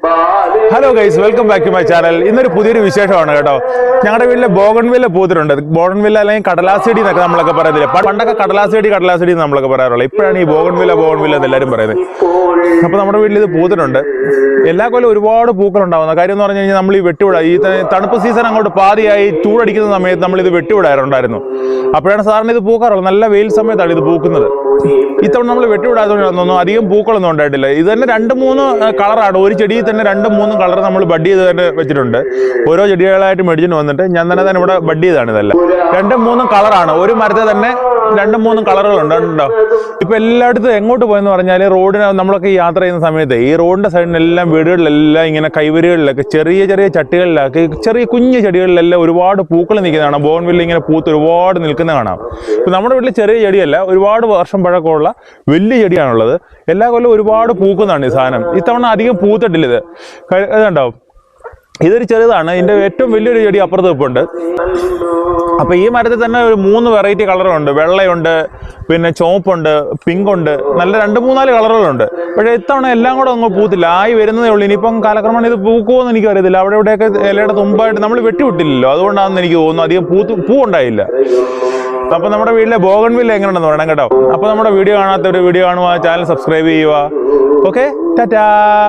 Hello guys, welcome back to my channel. ഇന്നൊരു പുതിയൊരു വിശേഷമാണ് കേട്ടോ. ഞങ്ങളുടെ വീട്ടിലെ ബോഗൺവില്ല പൂത്തിട്ടുണ്ട്. ബോഗൺവില്ല അല്ലെങ്കിൽ കടലാസെടി എന്നൊക്കെ നമ്മളൊക്കെ പറയത്തില്ല. പണ്ടൊക്കെ കടലാസെടി നമ്മളൊക്കെ പറയാറുള്ളത്. ഇപ്പോഴാണ് ഈ ബോഗൺവില്ല എന്ന് എല്ലാവരും പറയുന്നത്. അപ്പോൾ നമ്മുടെ വീട്ടിൽ ഇത് പൂത്തിട്ടുണ്ട്. എല്ലാ കൊല്ലം ഒരുപാട് പൂക്കൾ ഉണ്ടാവുന്ന കാര്യം എന്ന് പറഞ്ഞു കഴിഞ്ഞാൽ നമ്മൾ ഈ വെട്ടിവിടാം. ഈ തണുപ്പ് സീസൺ അങ്ങോട്ട് പാതിയായി ചൂടടിക്കുന്ന സമയത്ത് നമ്മൾ ഇത് വെട്ടിവിടാറുണ്ടായിരുന്നു. അപ്പോഴാണ് സാറിന് ഇത് പൂക്കാറുള്ളത്. നല്ല വെയിൽ സമയത്താണ് ഇത് പൂക്കുന്നത്. ഇത്തവണ നമ്മൾ വെട്ടിവിടാത്തതുകൊണ്ടൊന്നും അധികം പൂക്കളൊന്നും ഉണ്ടായിട്ടില്ല. ഇത് തന്നെ 2-3 കളറാണ്. ഒരു ചെടിയിൽ തന്നെ 2-3 കളർ നമ്മൾ ബഡ് ചെയ്ത് തന്നെ വെച്ചിട്ടുണ്ട്. ഓരോ ചെടികളായിട്ട് മേടിച്ചിട്ട് വന്നിട്ട് ഞാൻ തന്നെ ഇവിടെ ബഡ് ചെയ്താണ്. ഇതെല്ലാം 2-3 കളറാണ്. ഒരു മരത്തെ തന്നെ 2-3 കളറുകളുണ്ട് കേട്ടോ. ഇപ്പൊ എല്ലായിടത്തും എങ്ങോട്ട് പോയെന്ന് പറഞ്ഞാൽ റോഡിന് നമ്മളൊക്കെ യാത്ര ചെയ്യുന്ന സമയത്ത് ഈ റോഡിന്റെ സൈഡിലെല്ലാം വീടുകളിലെല്ലാം ഇങ്ങനെ കൈവരികളിലൊക്കെ ചെറിയ ചെറിയ ചട്ടികളിലൊക്കെ ചെറിയ കുഞ്ഞു ചെടികളിലെല്ലാം ഒരുപാട് പൂക്കൾ നിൽക്കുന്നതാണ്. ബോഗൺവില്ല ഇങ്ങനെ പൂത്ത് ഒരുപാട് നിൽക്കുന്ന കാണാം. ഇപ്പൊ നമ്മുടെ വീട്ടിൽ ചെറിയ ചെടിയല്ല, ഒരുപാട് വർഷം പഴക്കമുള്ള വലിയ ചെടിയാണുള്ളത്. എല്ലാ കൊല്ലം ഒരുപാട് പൂക്കുന്നതാണ് ഈ സാധനം. ഇത്തവണ അധികം പൂത്തിട്ടില്ല. ഇത് ഇതുണ്ടാവും. ഇതൊരു ചെറുതാണ്. ഇതിന്റെ ഏറ്റവും വലിയൊരു ചെടി അപ്പുറത്ത് വെപ്പുണ്ട്. അപ്പൊ ഈ മരത്തിൽ തന്നെ ഒരു 3 വെറൈറ്റി കളറുണ്ട്. വെള്ളയുണ്ട്, പിന്നെ ചുവപ്പുണ്ട്, പിങ്ക് ഉണ്ട്, നല്ല 2-3-4 കളറുകളുണ്ട്. പക്ഷേ ഇത്തവണ എല്ലാം കൂടെ അങ്ങ് പൂത്തില്ല. ആയി വരുന്നതേ ഉള്ളൂ. ഇനിയിപ്പം കാലക്രമേണ ഇത് പൂക്കുമോന്ന് എനിക്ക് അറിയത്തില്ല. അവിടെ ഇവിടെയൊക്കെ ഇലയുടെ തുമ്പായിട്ട് നമ്മൾ വെട്ടിവിട്ടില്ലല്ലോ, അതുകൊണ്ടാണെന്ന് എനിക്ക് തോന്നുന്നു അധികം പൂ ഉണ്ടായില്ല. അപ്പൊ നമ്മുടെ വീട്ടിലെ ബോഗൺവില്ല എങ്ങനെയുണ്ടെന്ന് പറയണം കേട്ടോ. അപ്പൊ നമ്മുടെ വീഡിയോ കാണാത്തവർ വീഡിയോ കാണുക, ചാനൽ സബ്സ്ക്രൈബ് ചെയ്യുക. ഓക്കെ, ടാറ്റാ.